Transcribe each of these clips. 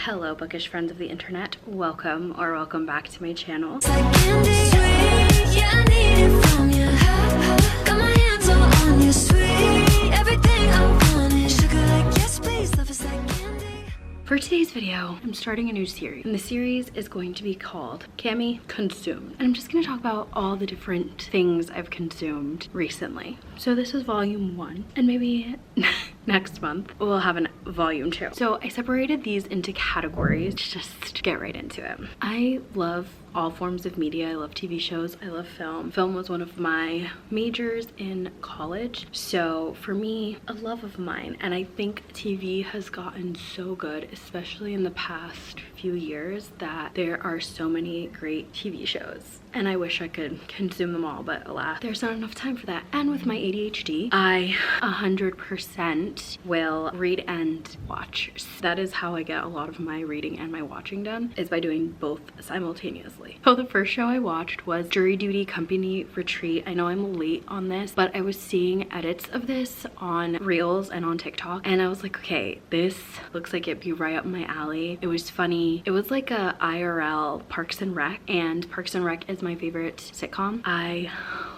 Hello bookish friends of the internet, welcome back to my channel. For today's video, I'm starting a new series, and the series is going to be called Cami Consumed. And I'm just going to talk about all the different things I've consumed recently. So this is volume 1, and maybe next month we'll have a volume 2. So I separated these into categories to just get right into it. I love all forms of media. I love TV shows, I love film. Film was one of my majors in college, so for me, a love of mine. And I think TV has gotten so good, especially in the past few years, that there are so many great TV shows. And I wish I could consume them all, but alas, there's not enough time for that. And with my ADHD, I 100% will read and watch. That is how I get a lot of my reading and my watching done, is by doing both simultaneously. So the first show I watched was Jury Duty Company Retreat. I know I'm late on this, but I was seeing edits of this on Reels and on TikTok, and I was like, okay, this looks like it'd be right up my alley. It was funny. It was like a IRL Parks and Rec, and Parks and Rec is my favorite sitcom. I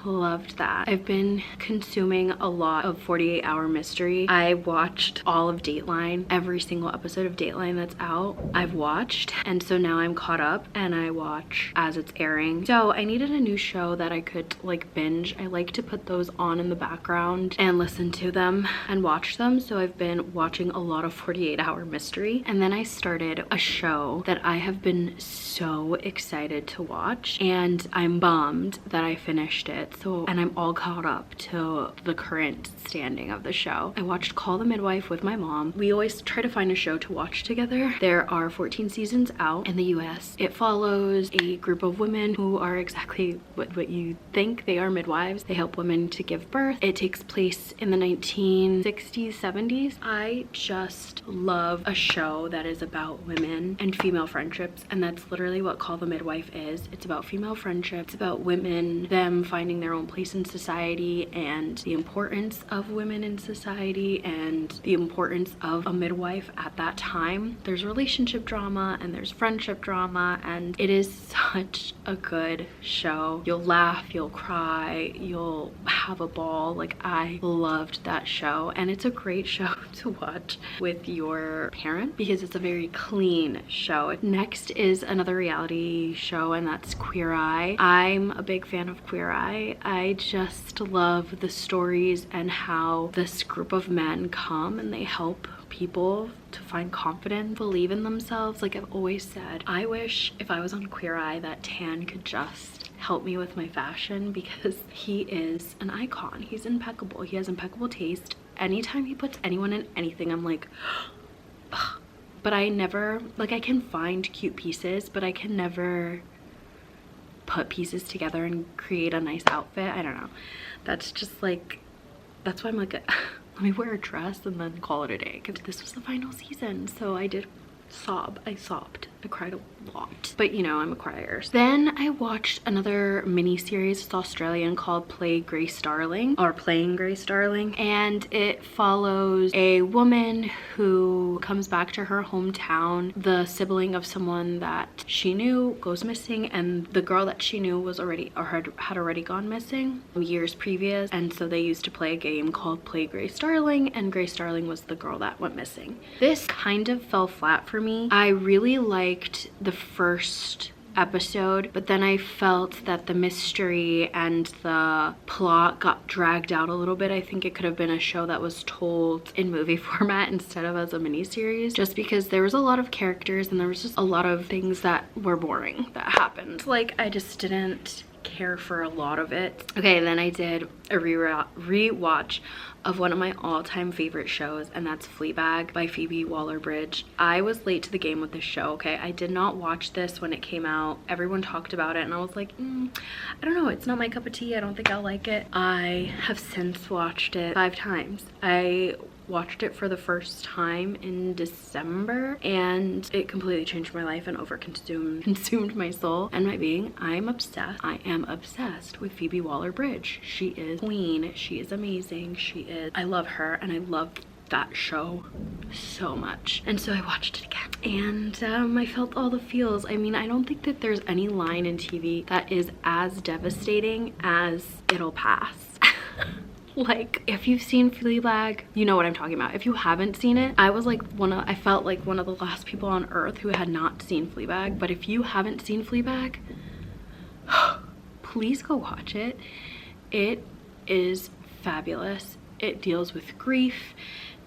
loved that. I've been consuming a lot of 48 Hour Mystery. I watched all of Dateline, every single episode of Dateline that's out I've watched, and so now I'm caught up and I watch as it's airing. So I needed a new show that I could like binge. I like to put those on in the background and listen to them and watch them, so I've been watching a lot of 48 Hour Mystery. And then I started a show that I have been so excited to watch, and I'm bummed that I finished it. So, and I'm all caught up to the current standing of the show. I watched Call the Midwife with my mom. We always try to find a show to watch together. There are 14 seasons out in the US. It follows a group of women who are exactly what you think. They are midwives. They help women to give birth. It takes place in the 1960s, 70s. I just love a show that is about women and female friendships, and that's literally what Call the Midwife is. It's about female friendships. It's about women, them finding their own place in society, and the importance of women in society, and the importance of a midwife at that time. There's relationship drama and there's friendship drama, and it is such a good show. You'll laugh, you'll cry, you'll have a ball. Like, I loved that show, and it's a great show to watch with your parent because it's a very clean show. Next is another reality show, and that's Queer Eye. I'm a big fan of Queer Eye. I just love the stories and how this group of men come and they help people to find confidence, believe in themselves. Like I've always said, I wish if I was on Queer Eye that Tan could just help me with my fashion, because he is an icon. He's impeccable. He has impeccable taste. Anytime he puts anyone in anything, I'm like, ugh. But I never, like, I can find cute pieces, but I can never put pieces together and create a nice outfit. I don't know. That's just like, that's why I'm like, let me wear a dress and then call it a day, because this was the final season. So I did sob. I sobbed. I cried a lot, but you know, I'm a crier. Then I watched another mini series. It's Australian, called Playing Grace Darling, and it follows a woman who comes back to her hometown. The sibling of someone that she knew goes missing, and the girl that she knew was already, or had already gone missing years previous, and so they used to play a game called Play Grace Darling, and Grace Darling was the girl that went missing. This kind of fell flat for me. I really liked the first episode, but then I felt that the mystery and the plot got dragged out a little bit. I think it could have been a show that was told in movie format instead of as a miniseries, just because there was a lot of characters and there was just a lot of things that were boring that happened. Like, I just didn't care for a lot of it. Okay, then I did a rewatch of one of my all-time favorite shows, and that's Fleabag by Phoebe Waller-Bridge. I was late to the game with this show, okay? I did not watch this when it came out. Everyone talked about it, and I was like, I don't know, it's not my cup of tea. I don't think I'll like it. I have since watched it 5 times. I watched it for the first time in December, and it completely changed my life and consumed my soul and my being. I'm obsessed. I am obsessed with Phoebe Waller-Bridge. She is queen. She is amazing. I love her, and I love that show so much, and so I watched it again, and I felt all the feels. I mean, I don't think that there's any line in TV that is as devastating as It'll Pass. Like, if you've seen Fleabag, you know what I'm talking about. If you haven't seen it, I felt like one of the last people on earth who had not seen Fleabag. But if you haven't seen Fleabag, please go watch it. It is fabulous. It deals with grief.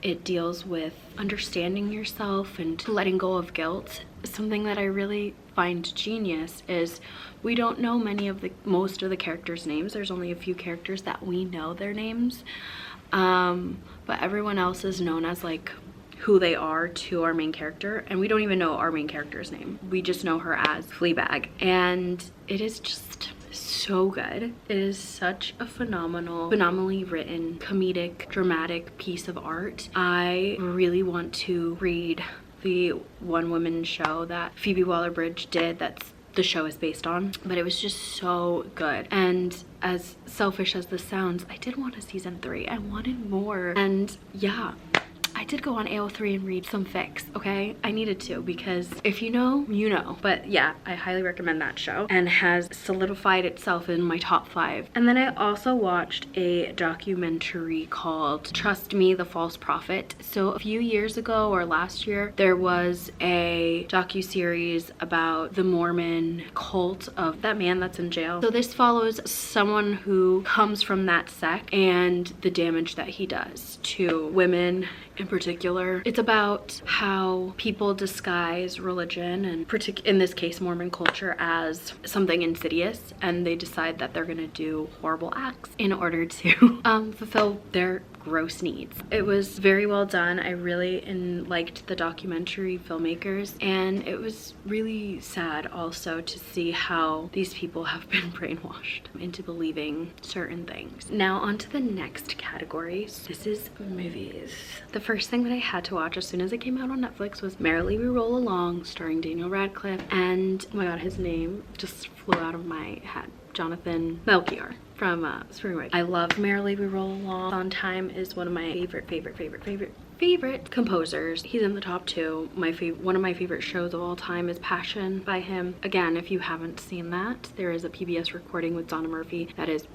It deals with understanding yourself and letting go of guilt. Something that I really find genius is we don't know most of the characters' names. There's only a few characters that we know their names, but everyone else is known as like who they are to our main character, and we don't even know our main character's name. We just know her as Fleabag, and it is just so good. It is such a phenomenally written, comedic, dramatic piece of art. I really want to read the one-woman show that Phoebe Waller-Bridge did that's the show is based on, but it was just so good. And as selfish as this sounds, I did want a season 3. I wanted more, and yeah, I did go on AO3 and read some fics, okay? I needed to, because if you know, you know. But yeah, I highly recommend that show, and has solidified itself in my top 5. And then I also watched a documentary called Trust Me, the False Prophet. So a few years ago, or last year, there was a docu-series about the Mormon cult of that man that's in jail. So this follows someone who comes from that sect and the damage that he does to women in particular. It's about how people disguise religion, and in this case Mormon culture, as something insidious, and they decide that they're gonna do horrible acts in order to fulfill their gross needs. It was very well done. I really liked the documentary filmmakers, and it was really sad also to see how these people have been brainwashed into believing certain things. Now on to the next category. This is movies. The first thing that I had to watch as soon as it came out on Netflix was Merrily We Roll Along, starring Daniel Radcliffe, and oh my god, his name just flew out of my head. Jonathan Melchior from Spring Break. I love Merrily We Roll Along. Sondheim is one of my favorite composers. He's in the top 2. One of my favorite shows of all time is Passion by him. Again, if you haven't seen that, there is a PBS recording with Donna Murphy that is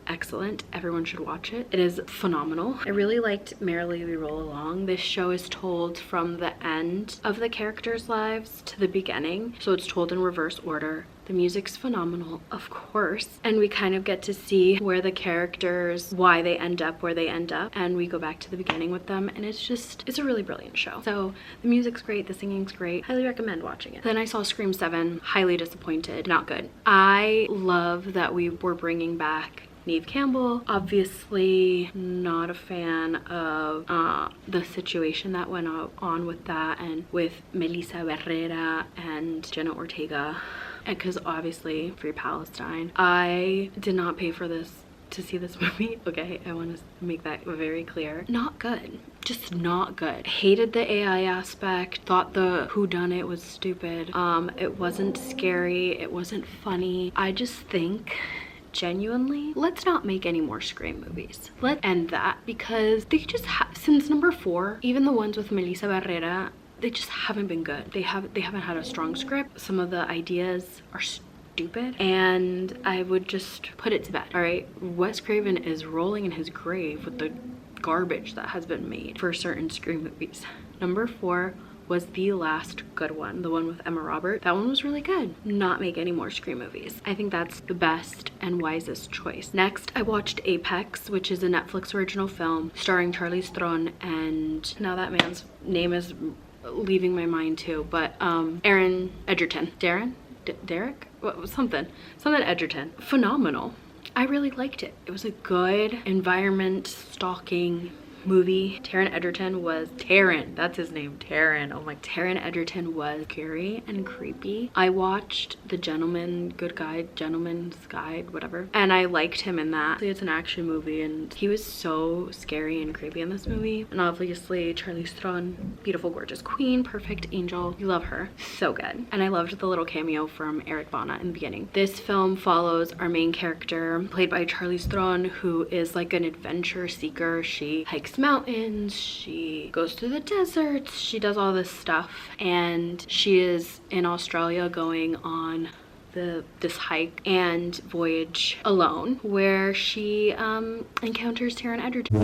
excellent. Everyone should watch it. It is phenomenal. I really liked Merrily We Roll Along. This show is told from the end of the characters' lives to the beginning, so it's told in reverse order. The music's phenomenal, of course, and we kind of get to see where the characters, why they end up where they end up, and we go back to the beginning with them, and it's a really brilliant show. So the music's great, the singing's great. Highly recommend watching it. Then I saw Scream 7. Highly disappointed. Not good. I love that we were bringing back Neve Campbell. Obviously not a fan of the situation that went on with that, and with Melissa Barrera and Jenna Ortega, because obviously Free Palestine. I did not pay for this to see this movie, okay? I want to make that very clear. Not good. Just not good. Hated the AI aspect. Thought the whodunit was stupid. It wasn't scary. It wasn't funny. I just think, genuinely, let's not make any more Scream movies. Let's end that, because they just have, since number 4, even the ones with Melissa Barrera, they just haven't been good. They haven't had a strong script. Some of the ideas are stupid, and I would just put it to bed. All right, Wes Craven is rolling in his grave with the garbage that has been made for certain Scream movies. Number 4 was the last good one, the one with Emma Roberts. That one was really good. Not make any more Scream movies. I think that's the best and wisest choice. Next, I watched Apex, which is a Netflix original film starring Charlize Theron, and now that man's name is leaving my mind too, but Aaron Edgerton. Derek? What, something Edgerton. Phenomenal. I really liked it. It was a good environment stalking movie. Taron Egerton was that's his name, Taron. Oh my, Taron Egerton was scary and creepy. I watched The Gentleman's Guide, whatever, and I liked him in that. It's an action movie, and he was so scary and creepy in this movie. And obviously Charlize Theron, beautiful, gorgeous queen, perfect angel. You love her. So good. And I loved the little cameo from Eric Bana in the beginning. This film follows our main character, played by Charlize Theron, who is like an adventure seeker. She hikes hikes mountains, she goes through the deserts, she does all this stuff, and she is in Australia going on this hike and voyage alone, where she encounters Taron Egerton.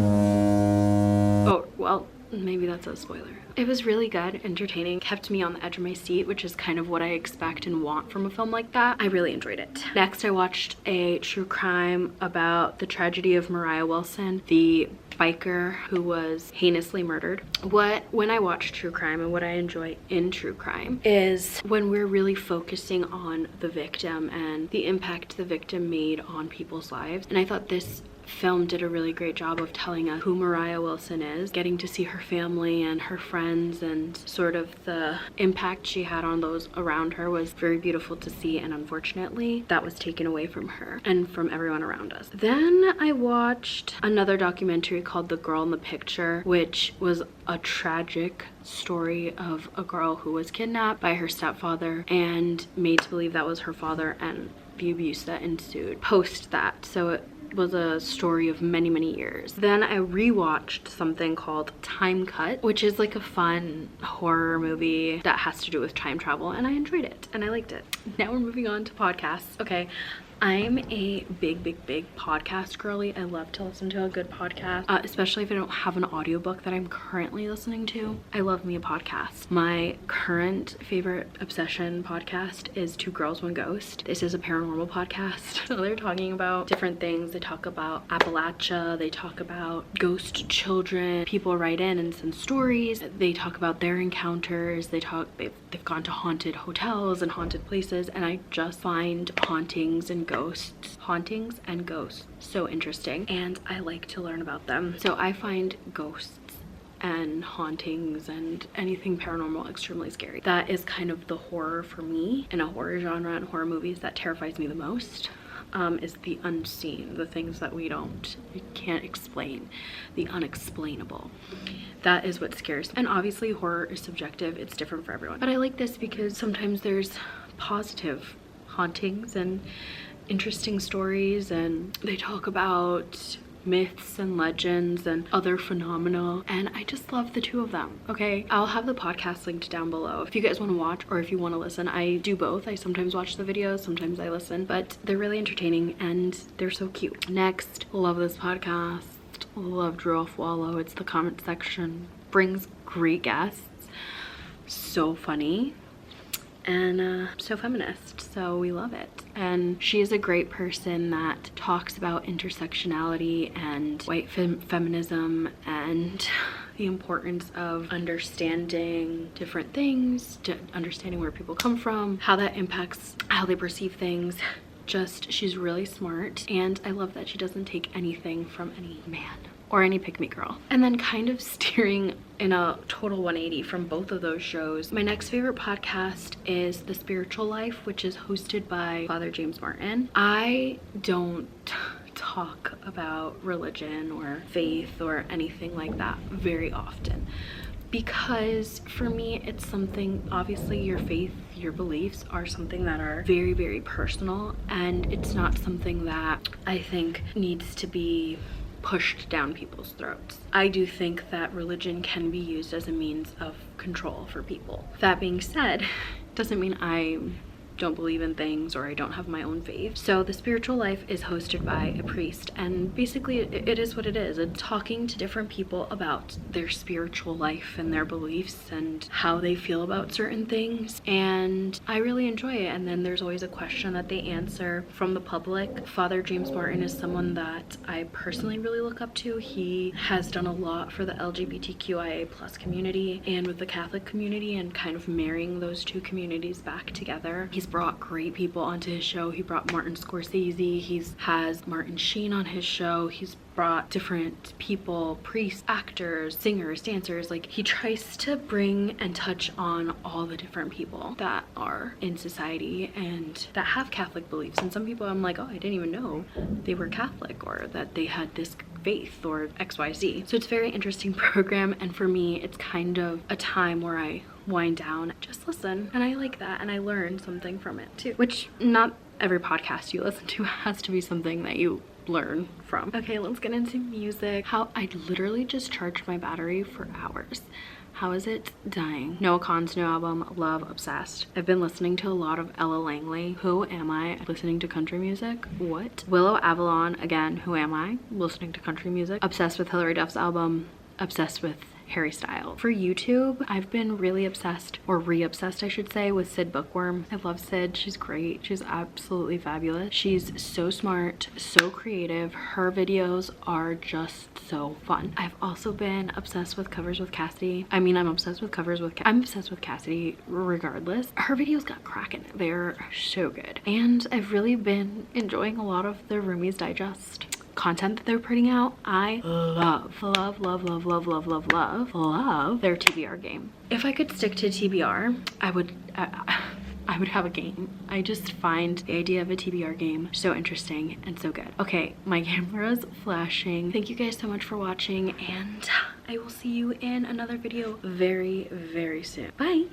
Oh, well, maybe that's a spoiler. It was really good, entertaining, kept me on the edge of my seat, which is kind of what I expect and want from a film like that. I really enjoyed it. Next, I watched a true crime about the tragedy of Mariah Wilson, the biker who was heinously murdered. When I watch true crime, and what I enjoy in true crime, is when we're really focusing on the victim and the impact the victim made on people's lives. And I thought this film did a really great job of telling us who Mariah Wilson is, getting to see her family and her friends, and sort of the impact she had on those around her was very beautiful to see, and unfortunately that was taken away from her and from everyone around us. Then I watched another documentary called The Girl in the Picture, which was a tragic story of a girl who was kidnapped by her stepfather and made to believe that was her father, and the abuse that ensued post that. So it was a story of many years. Then I rewatched something called Time Cut, which is like a fun horror movie that has to do with time travel, and I enjoyed it and I liked it. Now we're moving on to podcasts. Okay, I'm a big podcast girly. I love to listen to a good podcast, especially if I don't have an audiobook that I'm currently listening to. I love me a podcast. My current favorite obsession podcast is Two Girls, One Ghost. This is a paranormal podcast. So they're talking about different things. They talk about Appalachia. They talk about ghost children. People write in and send stories. They talk about their encounters. They've gone to haunted hotels and haunted places, and I just find hauntings and ghosts so interesting, and I like to learn about them. So I find ghosts and hauntings and anything paranormal extremely scary. That is kind of the horror for me in a horror genre and horror movies that terrifies me the most. Is the unseen, the things that we can't explain, the unexplainable. That is what scares me. And obviously horror is subjective, it's different for everyone. But I like this because sometimes there's positive hauntings and interesting stories, and they talk about myths and legends and other phenomena, and I just love the two of them. Okay, I'll have the podcast linked down below if you guys want to watch or if you want to listen. I do both. I sometimes watch the videos, sometimes I listen, but they're really entertaining and they're so cute. Next, love this podcast, love Drew Off Wallow. It's the comment section, brings great guests, so funny and so feminist, so we love it. And she is a great person that talks about intersectionality and white feminism and the importance of understanding different things, to understanding where people come from, how that impacts how they perceive things. She's really smart, and I love that she doesn't take anything from any man or any pick-me girl. And then kind of steering in a total 180 from both of those shows, my next favorite podcast is The Spiritual Life, which is hosted by Father James Martin. I don't talk about religion or faith or anything like that very often, because for me it's something, obviously your faith, your beliefs are something that are very personal, and it's not something that I think needs to be pushed down people's throats. I do think that religion can be used as a means of control for people. That being said, doesn't mean I don't believe in things or I don't have my own faith. So The Spiritual Life is hosted by a priest, and basically it is what it is. It's talking to different people about their spiritual life and their beliefs and how they feel about certain things, and I really enjoy it. And then there's always a question that they answer from the public. Father James Martin is someone that I personally really look up to. He has done a lot for the LGBTQIA+ community and with the Catholic community, and kind of marrying those two communities back together. He's brought great people onto his show. He brought Martin Scorsese, he has Martin Sheen on his show, he's brought different people, priests, actors, singers, dancers. Like, he tries to bring and touch on all the different people that are in society and that have Catholic beliefs. And some people I'm like, oh, I didn't even know they were Catholic or that they had this faith or XYZ. So it's a very interesting program, and for me it's kind of a time where I wind down, just listen, and I like that, and I learn something from it too, which not every podcast you listen to has to be something that you learn from. Okay, let's get into music. How I literally just charged my battery for hours. How is it dying? Noah Kahan's new album, Love, obsessed. I've been listening to a lot of Ella Langley. Who am I? Listening to country music? What? Willow Avalon, again, Who am I? Listening to country music. Obsessed with Hilary Duff's album. Obsessed with Harry Styles. For YouTube, I've been really obsessed, or re-obsessed I should say, with Sid Bookworm. I love Sid. She's great. She's absolutely fabulous. She's so smart, so creative. Her videos are just so fun. I've also been obsessed with Covers with Cassidy. I mean, I'm obsessed with I'm obsessed with Cassidy regardless. Her videos got cracking. They're so good. And I've really been enjoying a lot of the Roomies Digest content that they're putting out. I love their TBR game. If I could stick to TBR, I would have a game. I just find the idea of a TBR game so interesting and so good. Okay, my camera's flashing. Thank you guys so much for watching, and I will see you in another video very, very soon. Bye.